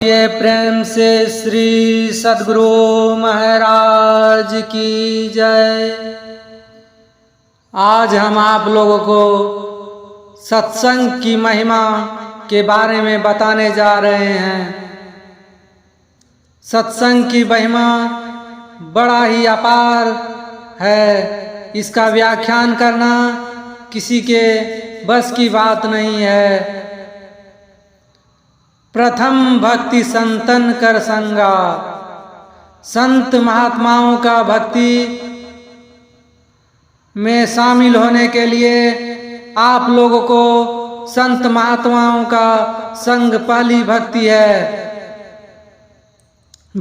ये प्रेम से श्री सद्गुरु महाराज की जय। आज हम आप लोगों को सत्संग की महिमा के बारे में बताने जा रहे हैं। सत्संग की महिमा बड़ा ही अपार है। इसका व्याख्यान करना किसी के बस की बात नहीं है। प्रथम भक्ति संतन कर संगा। संत महात्माओं का भक्ति में शामिल होने के लिए आप लोगों को संत महात्माओं का संग पहली भक्ति है।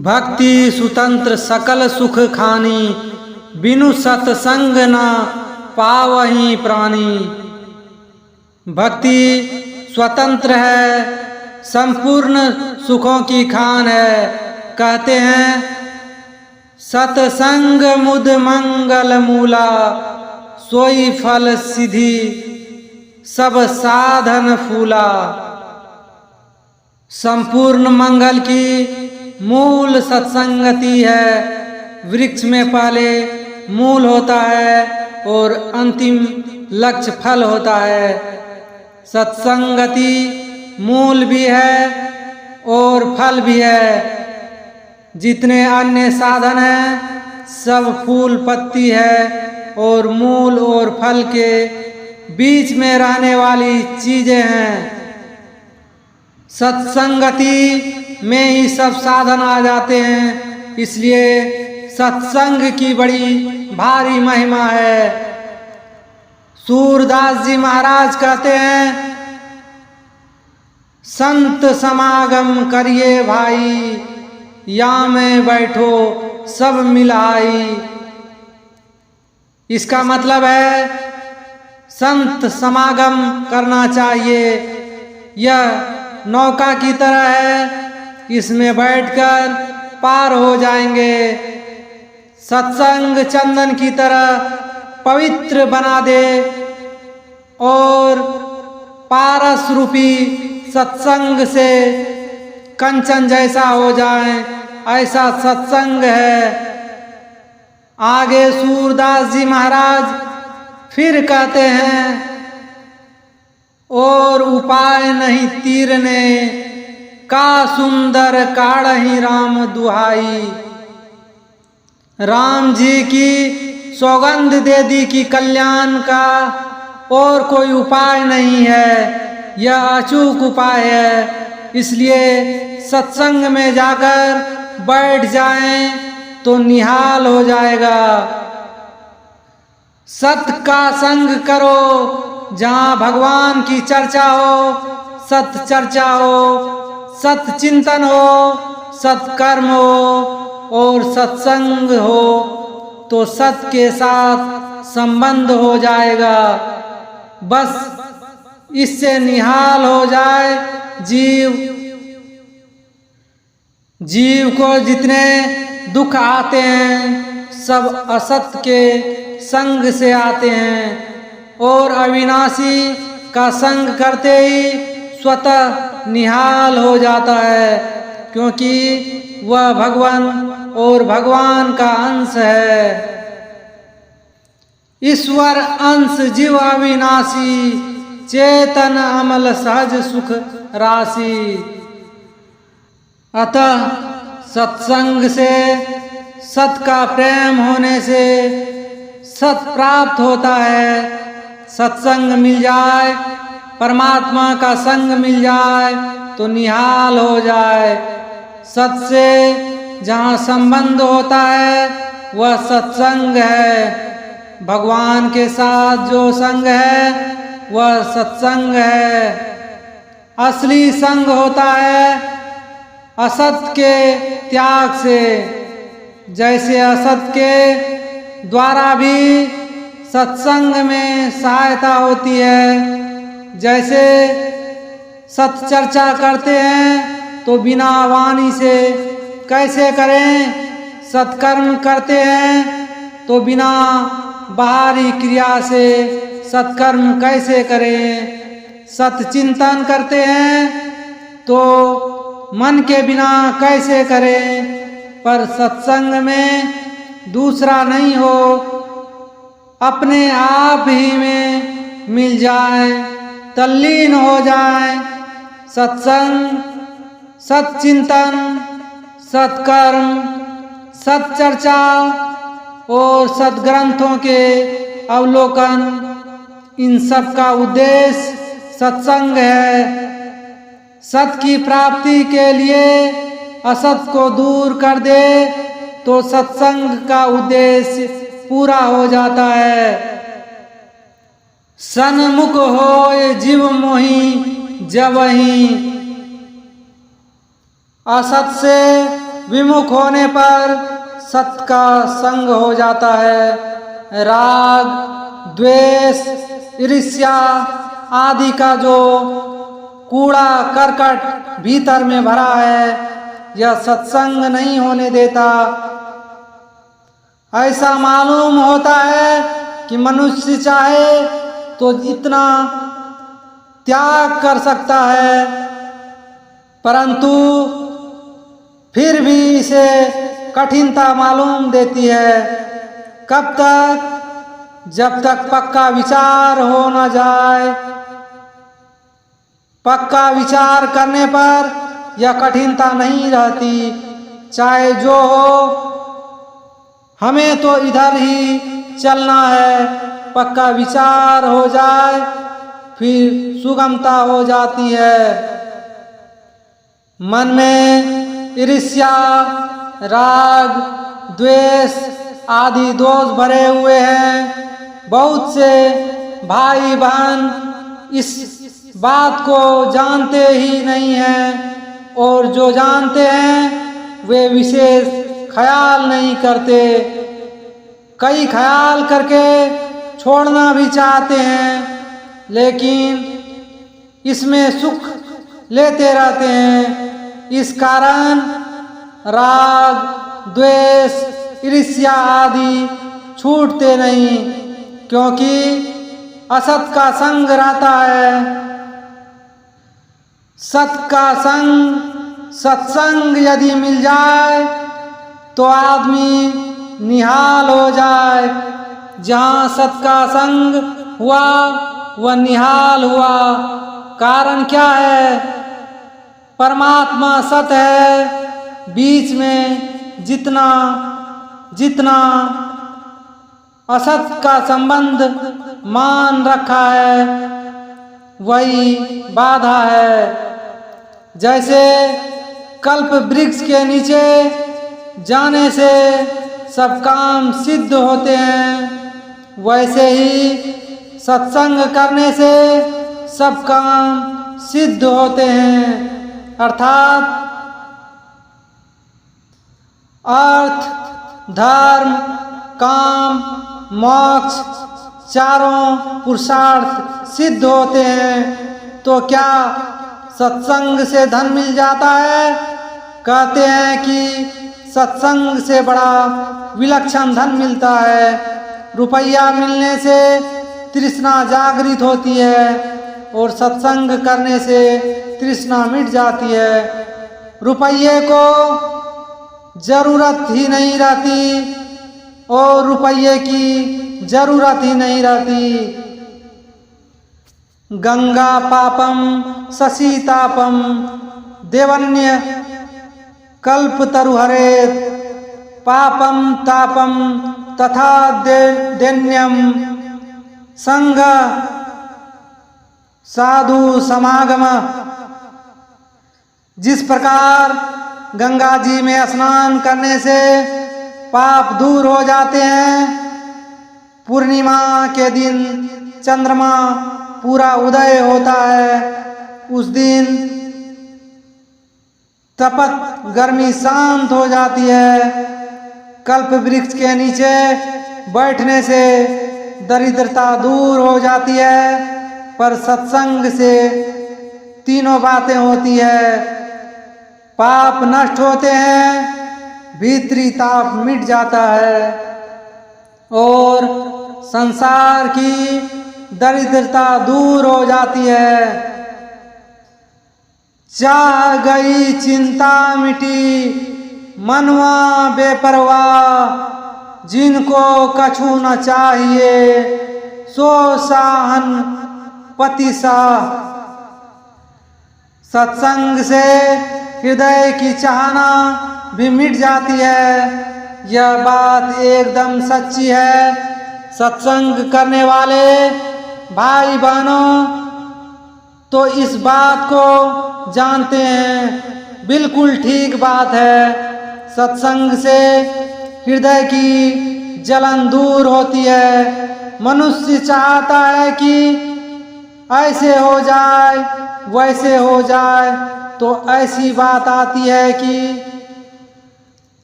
भक्ति स्वतंत्र सकल सुख खानी, बिनु सत्संग न पावहीं प्राणी। भक्ति स्वतंत्र है, संपूर्ण सुखों की खान है। कहते हैं सतसंग मुद मंगल मूला, सोई फल सिद्धि सब साधन फूला। संपूर्ण मंगल की मूल सत्संगति है। वृक्ष में पहले मूल होता है और अंतिम लक्ष्य फल होता है। सत्संगति मूल भी है और फल भी है। जितने अन्य साधन हैं सब फूल पत्ती है और मूल और फल के बीच में रहने वाली चीजें हैं। सत्संगति में ही सब साधन आ जाते हैं। इसलिए सत्संग की बड़ी भारी महिमा है। सूरदास जी महाराज कहते हैं संत समागम करिए भाई, या में बैठो सब मिलाई। इसका मतलब है संत समागम करना चाहिए। यह नौका की तरह है, इसमें बैठकर पार हो जाएंगे। सत्संग चंदन की तरह पवित्र बना दे और पारस रूपी सत्संग से कंचन जैसा हो जाए, ऐसा सत्संग है। आगे सूरदास जी महाराज फिर कहते हैं और उपाय नहीं तीरने का, सुंदर काढ़ही राम दुहाई। राम जी की सौगंध दे दी कि कल्याण का और कोई उपाय नहीं है, यह अचूक उपाय है। इसलिए सत्संग में जाकर बैठ जाएं तो निहाल हो जाएगा। सत का संग करो, जहाँ भगवान की चर्चा हो, सत चर्चा हो, सत चिंतन हो, सत्कर्म हो और सत्संग हो, तो सत के साथ संबंध हो जाएगा। बस इससे निहाल हो जाए जीव को जितने दुख आते हैं सब असत के संग से आते हैं और अविनाशी का संग करते ही स्वतः निहाल हो जाता है, क्योंकि वह भगवान और भगवान का अंश है। ईश्वर अंश जीव अविनाशी, चेतन अमल सहज सुख राशि। अतः सत्संग से, सत का प्रेम होने से सत प्राप्त होता है। सत्संग मिल जाए, परमात्मा का संग मिल जाए तो निहाल हो जाए। सत से जहाँ संबंध होता है वह सत्संग है। भगवान के साथ जो संग है वह सत्संग है। असली संग होता है असत के त्याग से। जैसे असत के द्वारा भी सत्संग में सहायता होती है। जैसे सत चर्चा करते हैं तो बिना वाणी से कैसे करें, सत्कर्म करते हैं तो बिना बाहरी क्रिया से सत्कर्म कैसे करें, सत चिंतन करते हैं तो मन के बिना कैसे करें, पर सत्संग में दूसरा नहीं हो, अपने आप ही में मिल जाए, तल्लीन हो जाए। सत्संग, सत्चिंतन, सत्कर्म, सत्चर्चा और सद्ग्रंथों के अवलोकन, इन सब का उद्देश्य सत्संग है। सत की प्राप्ति के लिए असत को दूर कर दे तो सत्संग का उद्देश्य पूरा हो जाता है। सन्मुख होय जीव मोहि जबहि, असत से विमुख होने पर सत का संग हो जाता है। राग, द्वेष, ईर्ष्या आदि का जो कूड़ा करकट भीतर में भरा है, यह सत्संग नहीं होने देता। ऐसा मालूम होता है कि मनुष्य चाहे तो इतना त्याग कर सकता है, परंतु फिर भी इसे कठिनता मालूम देती है। कब तक? जब तक पक्का विचार हो न जाए। पक्का विचार करने पर यह कठिनता नहीं रहती। चाहे जो हो, हमें तो इधर ही चलना है। पक्का विचार हो जाए फिर सुगमता हो जाती है। मन में ईर्ष्या, राग, द्वेष आदि दोष भरे हुए हैं। बहुत से भाई बहन इस बात को जानते ही नहीं हैं, और जो जानते हैं वे विशेष ख्याल नहीं करते। कई ख्याल करके छोड़ना भी चाहते हैं, लेकिन इसमें सुख लेते रहते हैं। इस कारण राग, द्वेष, ईर्ष्या आदि छूटते नहीं, क्योंकि असत का संग रहता है। सत का संग, सत्संग यदि मिल जाए तो आदमी निहाल हो जाए। जहाँ सत का संग हुआ वह निहाल हुआ। कारण क्या है? परमात्मा सत है। बीच में जितना जितना असत का संबंध मान रखा है वही बाधा है। जैसे कल्प वृक्ष के नीचे जाने से सब काम सिद्ध होते हैं, वैसे ही सत्संग करने से सब काम सिद्ध होते हैं। अर्थात अर्थ, धर्म, काम, मोक्ष चारों पुरुषार्थ सिद्ध होते हैं। तो क्या सत्संग से धन मिल जाता है? कहते हैं कि सत्संग से बड़ा विलक्षण धन मिलता है। रुपया मिलने से तृष्णा जागृत होती है और सत्संग करने से तृष्णा मिट जाती है। रुपये को जरूरत ही नहीं रहती और रुपये की जरूरत ही नहीं रहती। गंगा पापम शशितापम देवन्य कल्पतरुहरेत, पापम तापम तथा दैन्यम संग साधु समागम। जिस प्रकार गंगा जी में स्नान करने से पाप दूर हो जाते हैं, पूर्णिमा के दिन चंद्रमा पूरा उदय होता है, उस दिन तपत गर्मी शांत हो जाती है। कल्प वृक्ष के नीचे बैठने से दरिद्रता दूर हो जाती है। पर सत्संग से तीनों बातें होती है। पाप नष्ट होते हैं, भीतरी ताप मिट जाता है और संसार की दरिद्रता दूर हो जाती है। चाह गई चिंता मिटी मनवा बेपरवाह, जिनको कछु न चाहिए सो साहन पति सा। सत्संग से हृदय की चाहना भी मिट जाती है, यह बात एकदम सच्ची है। सत्संग करने वाले भाई बहनों तो इस बात को जानते हैं, बिल्कुल ठीक बात है। सत्संग से हृदय की जलन दूर होती है। मनुष्य चाहता है कि ऐसे हो जाए वैसे हो जाए, तो ऐसी बात आती है कि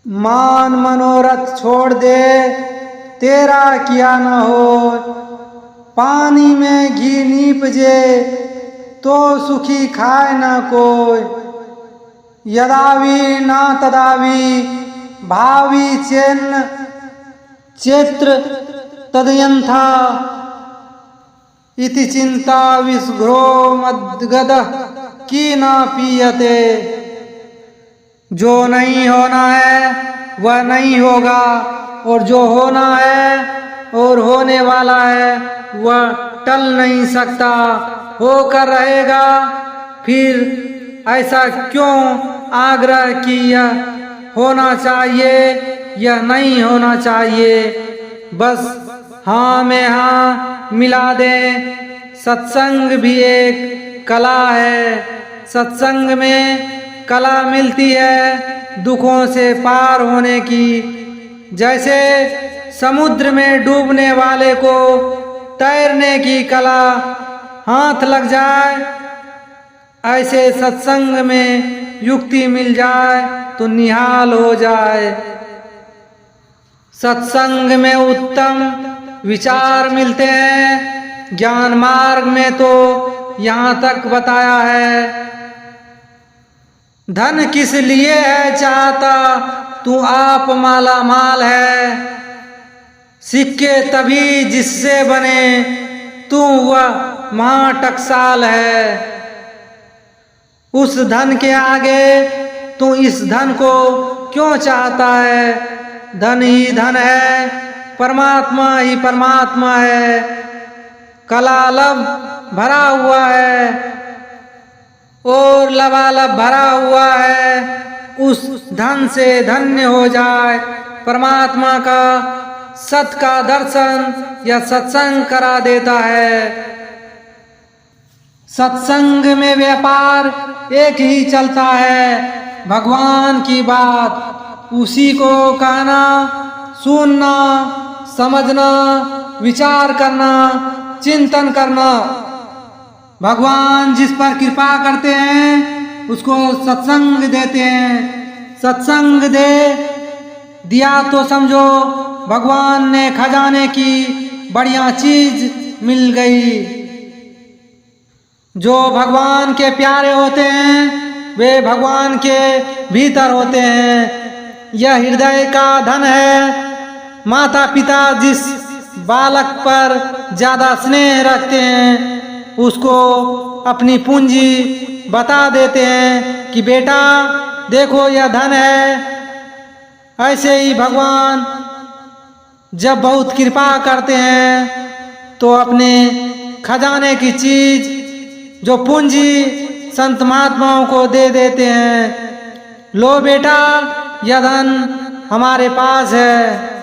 मान मनोरथ छोड़ दे तेरा किया न हो, पानी में घी नीपजे तो सुखी खाए न कोई, यदावी ना तदावी भावी चेन्न चेत्र तदयंथा, इति चिंता विस्घ्रो मद्गद की ना पीयते। जो नहीं होना है वह नहीं होगा, और जो होना है और होने वाला है वह टल नहीं सकता, होकर रहेगा। फिर ऐसा क्यों आग्रह कि यह होना चाहिए यह नहीं होना चाहिए, बस हाँ में हाँ मिला दें। सत्संग भी एक कला है। सत्संग में कला मिलती है दुखों से पार होने की। जैसे समुद्र में डूबने वाले को तैरने की कला हाथ लग जाए, ऐसे सत्संग में युक्ति मिल जाए तो निहाल हो जाए। सत्संग में उत्तम विचार मिलते हैं। ज्ञान मार्ग में तो यहाँ तक बताया है, धन किस लिए है चाहता तू आप माला माल है, सिक्के तभी जिससे बने तू वह महा टकसाल है। उस धन के आगे तू इस धन को क्यों चाहता है? धन ही धन है, परमात्मा ही परमात्मा है। कलालब भरा हुआ है और लबालब भरा हुआ है। उस धन से धन्य हो जाए। परमात्मा का सत का दर्शन या सत्संग करा देता है। सत्संग में व्यापार एक ही चलता है, भगवान की बात, उसी को कहना, सुनना, समझना, विचार करना, चिंतन करना। भगवान जिस पर कृपा करते हैं उसको सत्संग देते हैं। सत्संग दिया तो समझो भगवान ने खजाने की बढ़िया चीज मिल गई। जो भगवान के प्यारे होते हैं वे भगवान के भीतर होते हैं। यह हृदय का धन है। माता पिता जिस बालक पर ज्यादा स्नेह रखते हैं उसको अपनी पूंजी बता देते हैं कि बेटा देखो यह धन है। ऐसे ही भगवान जब बहुत कृपा करते हैं तो अपने खजाने की चीज जो पूंजी संत महात्माओं को दे देते हैं। लो बेटा यह धन हमारे पास है।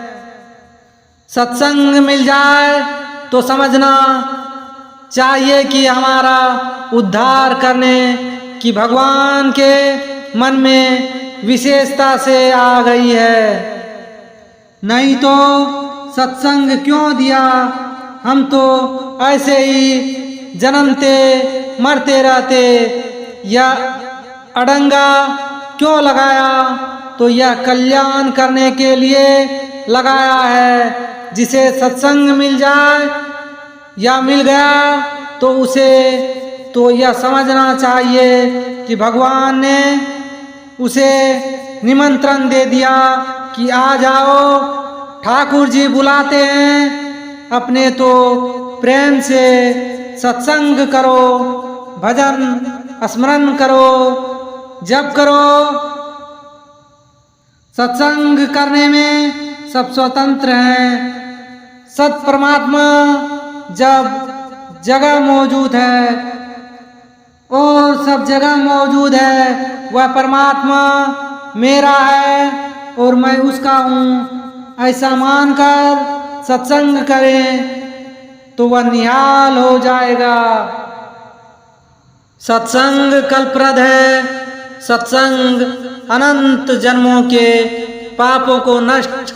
सत्संग मिल जाए तो समझना चाहिए कि हमारा उद्धार करने की भगवान के मन में विशेषता से आ गई है। नहीं तो सत्संग क्यों दिया? हम तो ऐसे ही जन्मते मरते रहते। यह अड़ंगा क्यों लगाया? तो यह कल्याण करने के लिए लगाया है। जिसे सत्संग मिल जाए या मिल गया तो उसे तो यह समझना चाहिए कि भगवान ने उसे निमंत्रण दे दिया कि आ जाओ, ठाकुर जी बुलाते हैं। अपने तो प्रेम से सत्संग करो, भजन स्मरण करो, जप करो। सत्संग करने में सब स्वतंत्र हैं। सत परमात्मा जब जगह मौजूद है और सब जगह मौजूद है, वह परमात्मा मेरा है और मैं उसका हूँ, ऐसा मानकर सत्संग करें तो वह निहाल हो जाएगा। सत्संग कल्पप्रद है। सत्संग अनंत जन्मों के पापों को नष्ट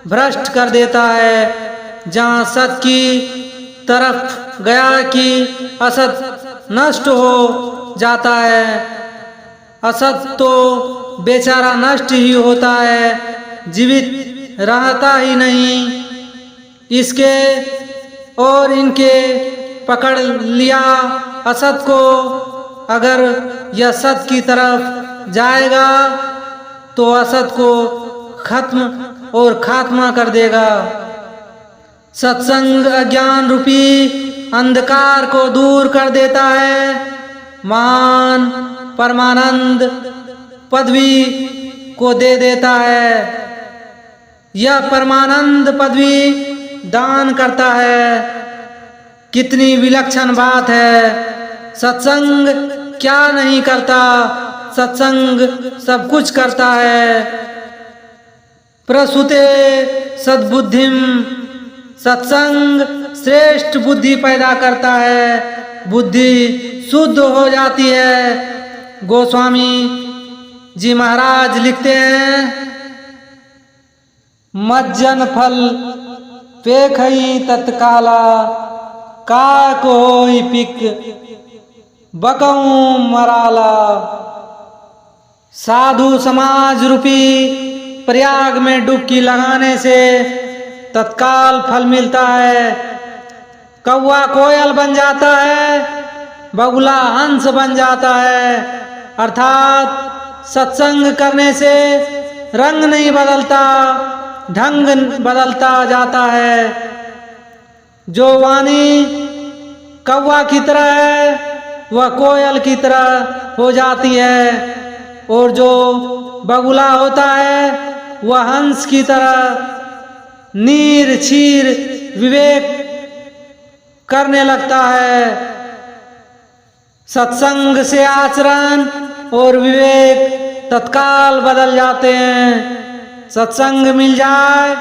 भ्रष्ट कर देता है। जहाँ सत की तरफ गया कि असत नष्ट हो जाता है। असत तो बेचारा नष्ट ही होता है, जीवित रहता ही नहीं। इसके और इनके पकड़ लिया असत को। अगर यह सत की तरफ जाएगा तो असत को खत्म और खात्मा कर देगा। सत्संग अज्ञान रूपी अंधकार को दूर कर देता है। महान परमानंद पदवी को दे देता है। यह परमानंद पदवी दान करता है। कितनी विलक्षण बात है। सत्संग क्या नहीं करता, सत्संग सब कुछ करता है। प्रसूते सद्बुद्धिम, सत्संग श्रेष्ठ बुद्धि पैदा करता है। बुद्धि शुद्ध हो जाती है। गोस्वामी जी महाराज लिखते हैं, मज्जन फल पेखई तत्काला, का कोई पिक बकऊं मराला। साधु समाज रूपी प्रयाग में डुबकी लगाने से तत्काल फल मिलता है। कौवा कोयल बन जाता है, बगुला हंस बन जाता है। अर्थात सत्संग करने से रंग नहीं बदलता, ढंग बदलता जाता है। जो वाणी कौवा की तरह है वह कोयल की तरह हो जाती है, और जो बगुला होता है वह हंस की तरह नीर क्षीर विवेक करने लगता है। सत्संग से आचरण और विवेक तत्काल बदल जाते हैं। सत्संग मिल जाए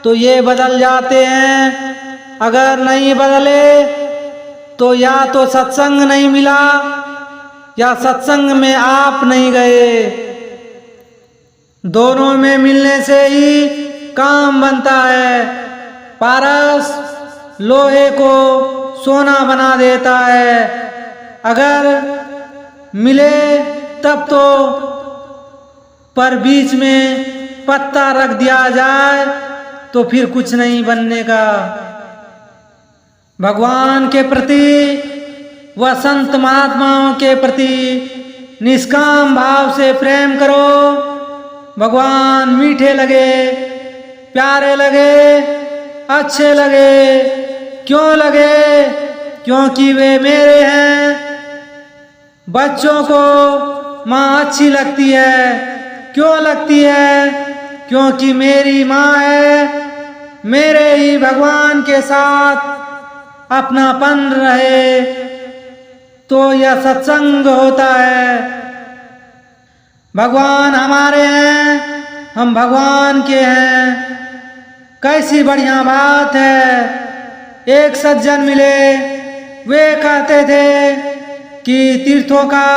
तो ये बदल जाते हैं। अगर नहीं बदले तो या तो सत्संग नहीं मिला या सत्संग में आप नहीं गए। दोनों में मिलने से ही काम बनता है। पारस लोहे को सोना बना देता है। अगर मिले तब तो, पर बीच में पत्ता रख दिया जाए तो फिर कुछ नहीं बनने का। भगवान के प्रति व संत महात्माओं के प्रति निष्काम भाव से प्रेम करो। भगवान मीठे लगे, प्यारे लगे, अच्छे लगे। क्यों लगे? क्योंकि वे मेरे हैं। बच्चों को माँ अच्छी लगती है। क्यों लगती है? क्योंकि मेरी माँ है। मेरे ही भगवान के साथ अपनापन रहे तो यह सत्संग होता है। भगवान हमारे हैं, हम भगवान के हैं। कैसी बढ़िया बात है। एक सज्जन मिले, वे कहते थे कि तीर्थों का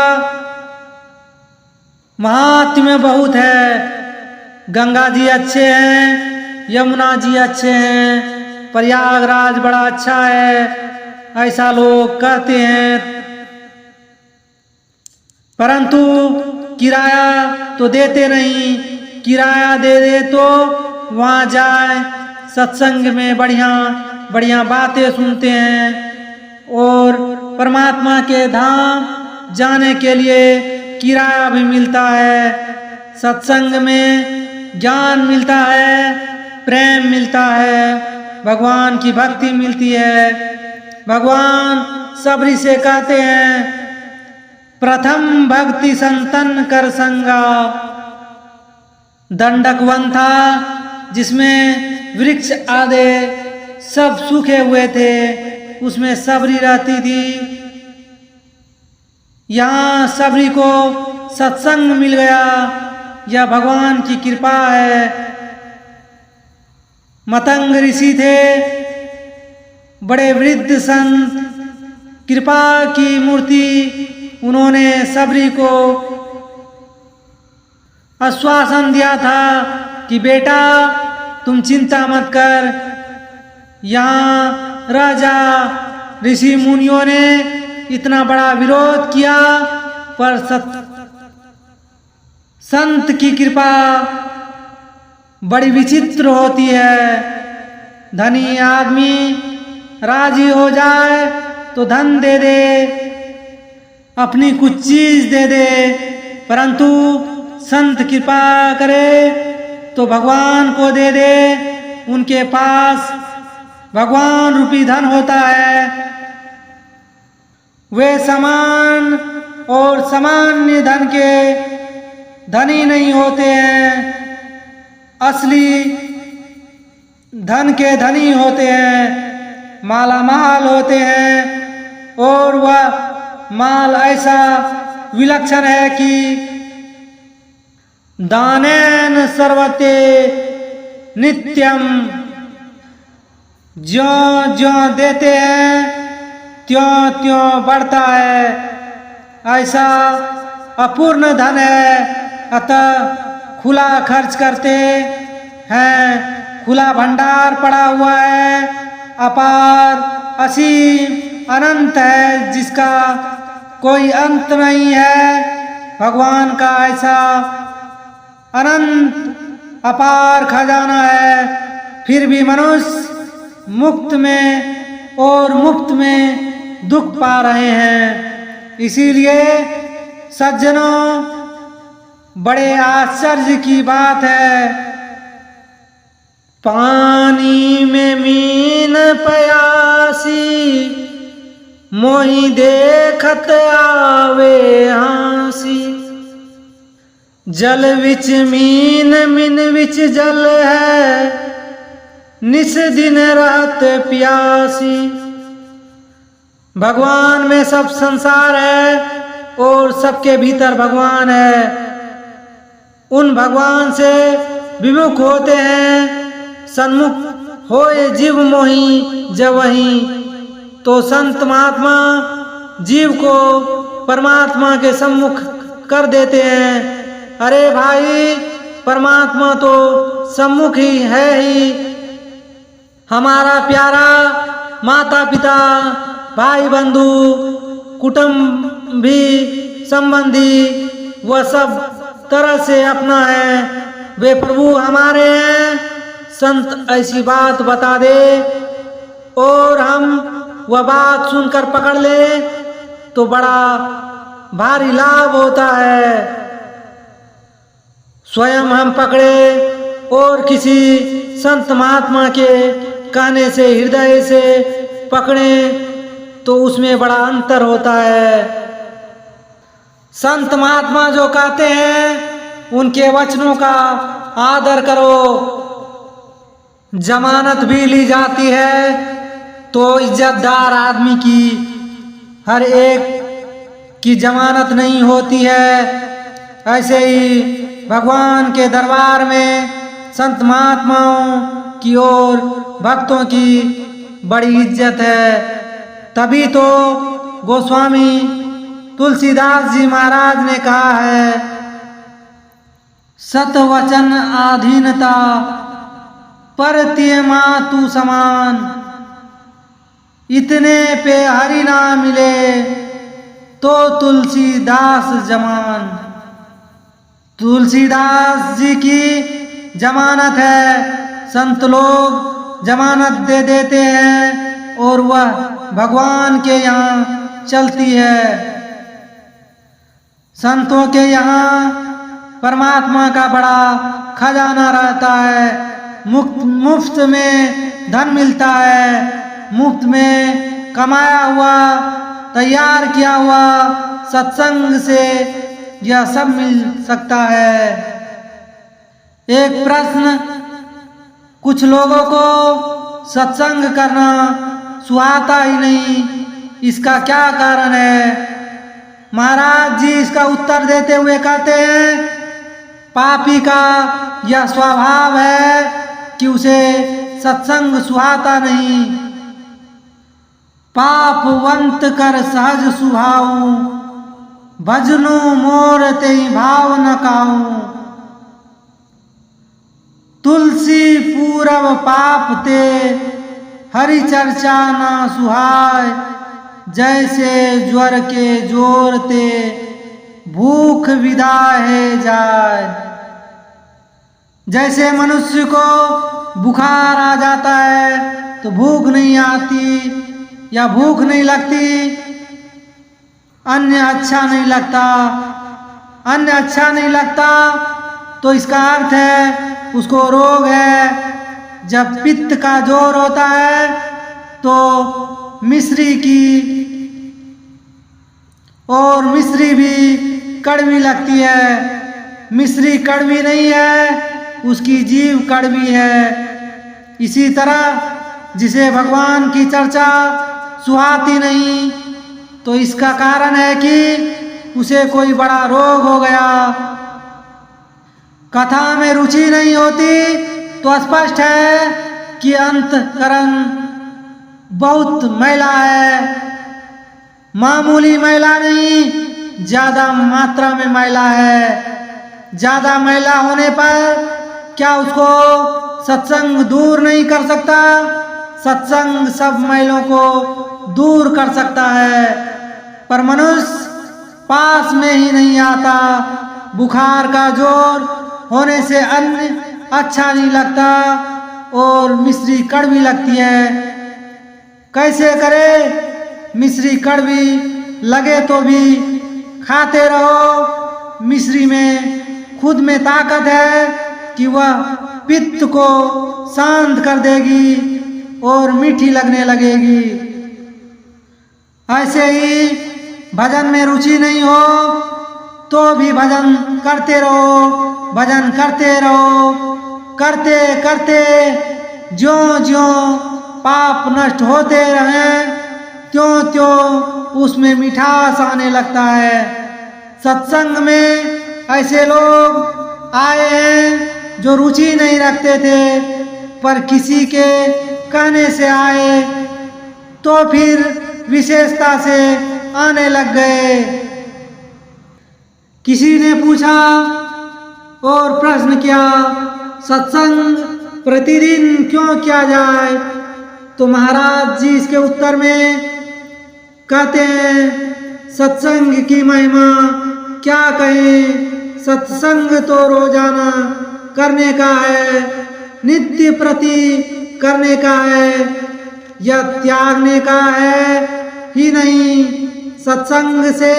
महात्म्य बहुत है। गंगा जी अच्छे हैं, यमुना जी अच्छे हैं, प्रयागराज बड़ा अच्छा है, ऐसा लोग कहते हैं। परंतु किराया तो देते नहीं। किराया दे दे तो वहाँ जाए, सत्संग में बढ़िया बढ़िया बातें सुनते हैं। और परमात्मा के धाम जाने के लिए किराया भी मिलता है। सत्संग में ज्ञान मिलता है, प्रेम मिलता है, भगवान की भक्ति मिलती है। भगवान सबरी से कहते हैं, प्रथम भक्ति संतन कर संगा। दंडक वन था जिसमें वृक्ष आदि सब सूखे हुए थे, उसमें सबरी रहती थी। यहाँ सबरी को सत्संग मिल गया, यह भगवान की कृपा है। मतंग ऋषि थे, बड़े वृद्ध संत, कृपा की मूर्ति। उन्होंने सबरी को आश्वासन दिया था कि बेटा तुम चिंता मत कर, यहाँ रह जा। ऋषि मुनियों ने इतना बड़ा विरोध किया, पर संत की कृपा बड़ी विचित्र होती है। धनी आदमी राजी हो जाए तो धन दे दे, अपनी कुछ चीज दे दे, परंतु संत कृपा करे तो भगवान को दे दे। उनके पास भगवान रूपी धन होता है। वे समान और सामान्य धन के धनी नहीं होते हैं, असली धन के धनी होते हैं, माला माल होते हैं। और वह माल ऐसा विलक्षण है कि दानेन सर्वते नित्यम, ज्यों ज्यों देते हैं त्यों त्यों बढ़ता है। ऐसा अपूर्ण धन है, अतः खुला खर्च करते हैं। खुला भंडार पड़ा हुआ है, अपार असीम अनंत है, जिसका कोई अंत नहीं है। भगवान का ऐसा अनंत अपार खजाना है, फिर भी मनुष्य मुफ्त में और मुफ्त में दुख पा रहे हैं। इसीलिए सज्जनों, बड़े आश्चर्य की बात है, पानी में मीन प्यासी, मोहि देखत आवे हांसी। जल विच मीन मिन विच जल है, निस दिन रात प्यासी। भगवान में सब संसार है और सबके भीतर भगवान है। उन भगवान से विमुख होते हैं, सन्मुख होए जीव मोही जवही। तो संत महात्मा जीव को परमात्मा के सम्मुख कर देते हैं। अरे भाई, परमात्मा तो सम्मुख ही है ही। हमारा प्यारा माता पिता, भाई बंधु, कुटुंबी संबंधी, वह सब तरह से अपना है। वे प्रभु हमारे हैं। संत ऐसी बात बता दे और हम वह बात सुनकर पकड़ ले तो बड़ा भारी लाभ होता है। स्वयं हम पकड़े और किसी संत महात्मा के कहने से, हृदय से पकड़े तो उसमें बड़ा अंतर होता है। संत महात्मा जो कहते हैं उनके वचनों का आदर करो। जमानत भी ली जाती है तो इज्जतदार आदमी की हर एक की जमानत नहीं होती है। ऐसे ही भगवान के दरबार में संत महात्माओं की और भक्तों की बड़ी इज्जत है। तभी तो गोस्वामी तुलसीदास जी महाराज ने कहा है, सतवचन आधीनता परतियमा तू समान, इतने पे हरि ना मिले तो तुलसीदास जमान। तुलसीदास जी की जमानत है, संत लोग जमानत दे देते हैं और वह भगवान के यहाँ चलती है। संतों के यहाँ परमात्मा का बड़ा खजाना रहता है। मुफ्त में धन मिलता है, मुफ्त में कमाया हुआ, तैयार किया हुआ सत्संग से यह सब मिल सकता है। एक प्रश्न, कुछ लोगों को सत्संग करना सुहाता ही नहीं, इसका क्या कारण है? महाराज जी इसका उत्तर देते हुए कहते हैं, पापी का यह स्वभाव है कि उसे सत्संग सुहाता नहीं। पापवंत कर सहज सुहाऊं, भजनु मोर ते भाव न काऊं। तुलसी पूरब पाप ते, हरि चर्चा ना सुहाय। जैसे ज्वर के जोर ते, भूख विदा है जाय। जैसे मनुष्य को बुखार आ जाता है तो भूख नहीं आती या भूख नहीं लगती, अन्न अच्छा नहीं लगता। अन्न अच्छा नहीं लगता तो इसका अर्थ है उसको रोग है। जब पित्त का जोर होता है तो मिश्री की और मिश्री भी कड़वी लगती है। मिश्री कड़वी नहीं है, उसकी जीव कड़वी है। इसी तरह जिसे भगवान की चर्चा सुहाती नहीं तो इसका कारण है कि उसे कोई बड़ा रोग हो गया। कथा में रुचि नहीं होती तो स्पष्ट है कि अंतकरण बहुत मैला है। मामूली मैला नहीं, ज्यादा मात्रा में मैला है। ज्यादा मैला होने पर क्या उसको सत्संग दूर नहीं कर सकता? सत्संग सब मैलों को दूर कर सकता है, पर मनुष्य पास में ही नहीं आता। बुखार का जोर होने से अन्न अच्छा नहीं लगता और मिश्री कड़वी लगती है। कैसे करे? मिश्री कड़वी लगे तो भी खाते रहो। मिश्री में खुद में ताकत है कि वह पित्त को शांत कर देगी और मीठी लगने लगेगी। ऐसे ही भजन में रुचि नहीं हो तो भी भजन करते रहो, भजन करते रहो। करते करते ज्यों ज्यों पाप नष्ट होते रहें त्यों त्यों उसमें मिठास आने लगता है। सत्संग में ऐसे लोग आए हैं जो रुचि नहीं रखते थे, पर किसी के कहने से आए तो फिर विशेषता से आने लग गए। किसी ने पूछा और प्रश्न किया, सत्संग प्रतिदिन क्यों किया जाए? तो महाराज जी इसके उत्तर में कहते हैं, सत्संग की महिमा क्या कहें। सत्संग तो रोजाना करने का है, नित्य प्रति करने का है, यह त्यागने का है ही नहीं। सत्संग से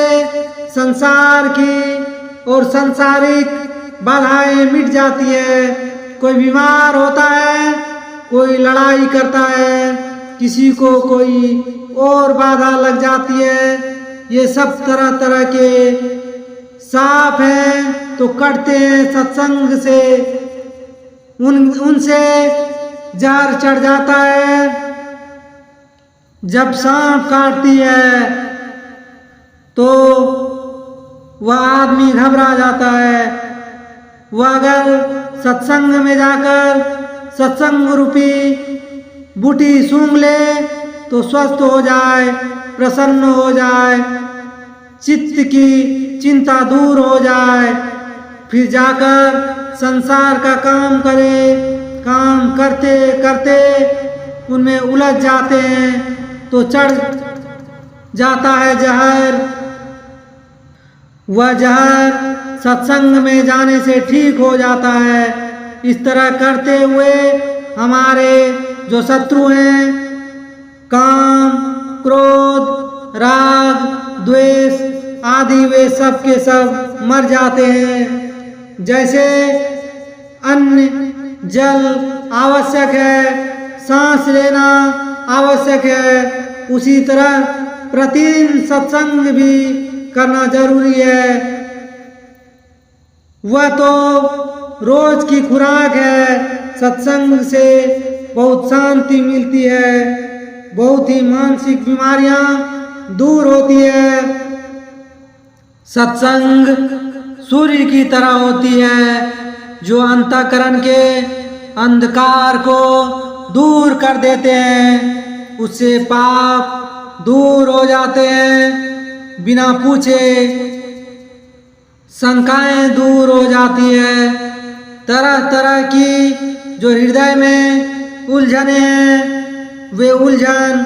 संसार की और सांसारिक बाधाएं मिट जाती है। कोई बीमार होता है, कोई लड़ाई करता है, किसी को कोई और बाधा लग जाती है। ये सब तरह तरह के सांप हैं तो कटते हैं सत्संग से, उनसे जहर चढ़ जाता है। जब सांप काटती है तो वह आदमी घबरा जाता है। वह अगर सत्संग में जाकर सत्संग रूपी बूटी सूंघ ले तो स्वस्थ हो जाए, प्रसन्न हो जाए, चित्त की चिंता दूर हो जाए, फिर जाकर संसार का काम करे। काम करते करते उनमें उलझ जाते हैं तो चढ़ जाता है जहर। वह जहर सत्संग में जाने से ठीक हो जाता है। इस तरह करते हुए हमारे जो शत्रु हैं, काम, क्रोध, राग, द्वेष आदि, वे सब के सब मर जाते हैं। जैसे अन्न जल आवश्यक है, सांस लेना आवश्यक है, उसी तरह प्रतिदिन सत्संग भी करना जरूरी है। वह तो रोज की खुराक है। सत्संग से बहुत शांति मिलती है, बहुत ही मानसिक बीमारियां दूर होती है। सत्संग सूर्य की तरह होती है जो अंतःकरण के अंधकार को दूर कर देते हैं। उससे पाप दूर हो जाते हैं, बिना पूछे शंकाएं दूर हो जाती है। तरह तरह की जो हृदय में उलझने हैं वे उलझन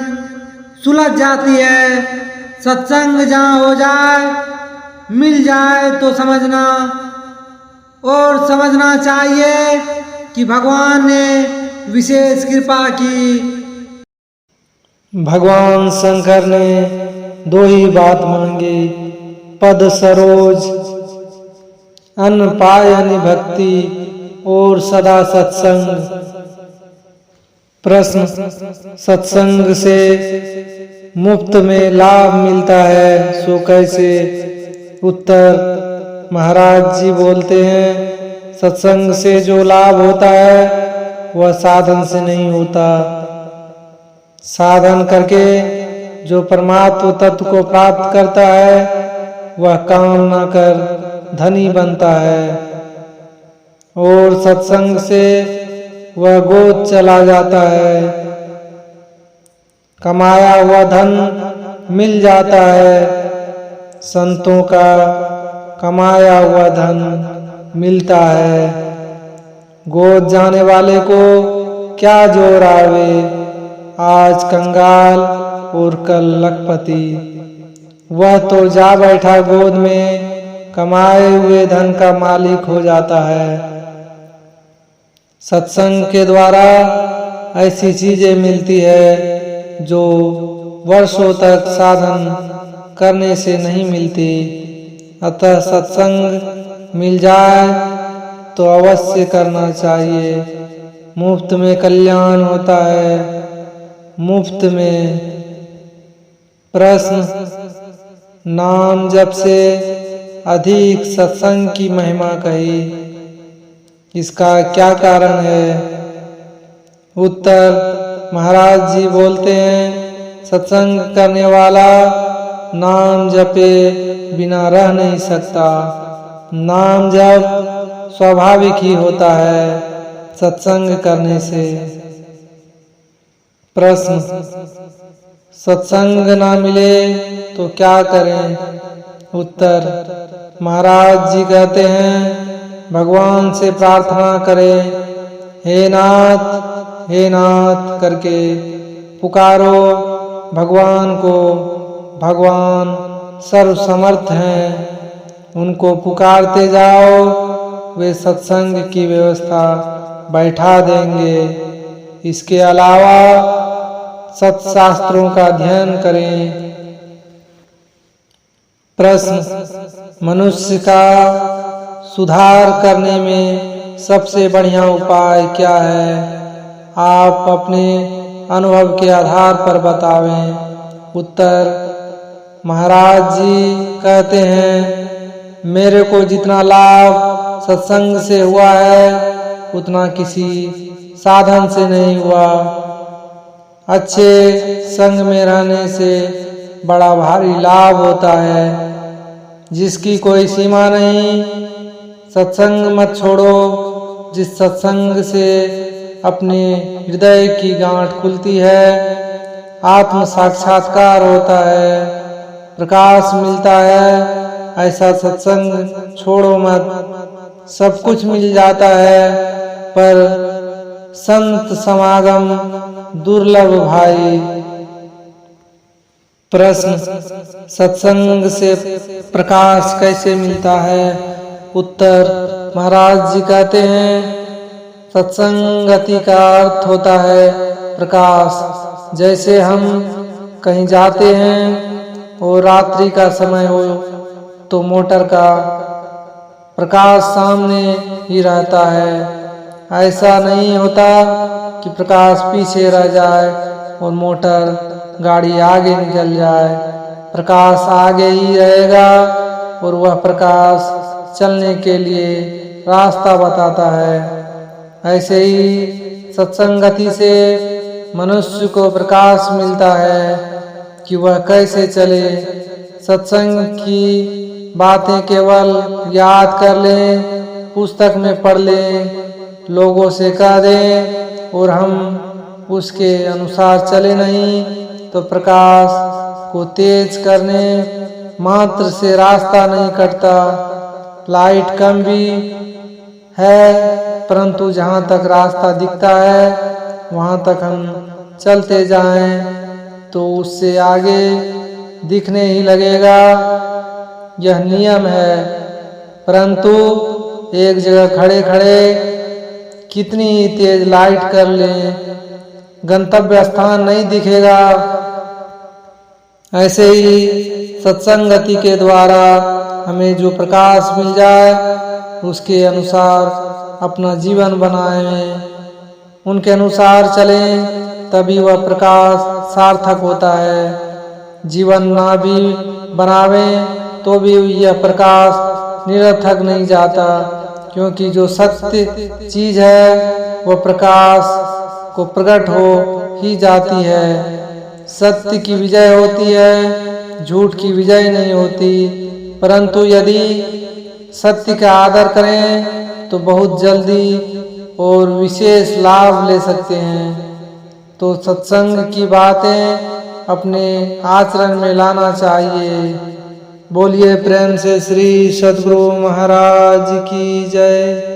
सुलझ जाती है। सत्संग जहाँ हो जाए, मिल जाए तो समझना, और समझना चाहिए कि भगवान ने विशेष कृपा की। भगवान शंकर ने दो ही बात मांगी, पद सरोज, अन्न पायनि भक्ति और सदा सत्संग। प्रश्न, सत्संग से मुफ्त में लाभ मिलता है सो कैसे? उत्तर, महाराज जी बोलते हैं, सत्संग से जो लाभ होता है वह साधन से नहीं होता। साधन करके जो परमात्म तत्व को प्राप्त करता है वह काम न कर धनी बनता है, और सत्संग से वह गोद चला जाता है। कमाया हुआ धन मिल जाता है, संतों का कमाया हुआ धन मिलता है। गोद जाने वाले को क्या जोर आवे, आज कंगाल और कल लखपति। वह तो जा बैठा गोद में, कमाए हुए धन का मालिक हो जाता है। सत्संग के द्वारा ऐसी चीजें मिलती है जो वर्षों तक साधन करने से नहीं मिलती। अतः सत्संग मिल जाए तो अवश्य करना चाहिए। मुफ्त में कल्याण होता है, मुफ्त में। प्रश्न, नाम जप से अधिक सत्संग की महिमा कही, इसका क्या कारण है? उत्तर, महाराज जी बोलते हैं, सत्संग करने वाला नाम जपे बिना रह नहीं सकता। नाम जप स्वाभाविक ही होता है सत्संग करने से। प्रश्न, सत्संग ना मिले तो क्या करें? उत्तर, महाराज जी कहते हैं, भगवान से प्रार्थना करें, हे नाथ करके पुकारो भगवान को। भगवान सर्वसमर्थ हैं, उनको पुकारते जाओ, वे सत्संग की व्यवस्था बैठा देंगे। इसके अलावा सत्शास्त्रों का अध्ययन करें। प्रश्न, मनुष्य का सुधार करने में सबसे बढ़िया उपाय क्या है? आप अपने अनुभव के आधार पर बतावें। उत्तर, महाराज जी कहते हैं, मेरे को जितना लाभ सत्संग से हुआ है उतना किसी साधन से नहीं हुआ। अच्छे संग में रहने से बड़ा भारी लाभ होता है जिसकी कोई सीमा नहीं। सत्संग मत छोड़ो। जिस सत्संग से अपने हृदय की गांठ खुलती है, आत्म साक्षात्कार होता है, प्रकाश मिलता है, ऐसा सत्संग छोड़ो मत। सब कुछ मिल जाता है पर संत समागम दुर्लभ भाई। प्रश्न, सत्संग से प्रकाश कैसे मिलता है? उत्तर, महाराज जी कहते हैं, सत्संगति का अर्थ होता है प्रकाश। जैसे हम कहीं जाते हैं और रात्रि का समय हो तो मोटर का प्रकाश सामने ही रहता है। ऐसा नहीं होता कि प्रकाश पीछे रह जाए और मोटर गाड़ी आगे निकल जाए। प्रकाश आगे ही रहेगा और वह प्रकाश चलने के लिए रास्ता बताता है। ऐसे ही सत्संगति से मनुष्य को प्रकाश मिलता है कि वह कैसे चले। सत्संग की बातें केवल याद कर लें, पुस्तक में पढ़ लें, लोगों से कह दें और हम उसके अनुसार चले नहीं तो प्रकाश को तेज करने मात्र से रास्ता नहीं कटता। लाइट कम भी है परंतु जहाँ तक रास्ता दिखता है वहाँ तक हम चलते जाएं तो उससे आगे दिखने ही लगेगा। यह नियम है। परंतु एक जगह खड़े खड़े कितनी ही तेज लाइट कर लें, गंतव्य स्थान नहीं दिखेगा। ऐसे ही सत्संगति के द्वारा हमें जो प्रकाश मिल जाए उसके अनुसार अपना जीवन बनाएं, उनके अनुसार चलें, तभी वह प्रकाश सार्थक होता है। जीवन ना भी बनावें तो भी यह प्रकाश निरर्थक नहीं जाता, क्योंकि जो सत्य चीज है वह प्रकाश को प्रकट हो ही जाती है। सत्य की विजय होती है, झूठ की विजय नहीं होती। परंतु यदि सत्य का आदर करें तो बहुत जल्दी और विशेष लाभ ले सकते हैं। तो सत्संग की बातें अपने आचरण में लाना चाहिए। बोलिए प्रेम से श्री सद्गुरु महाराज की जय।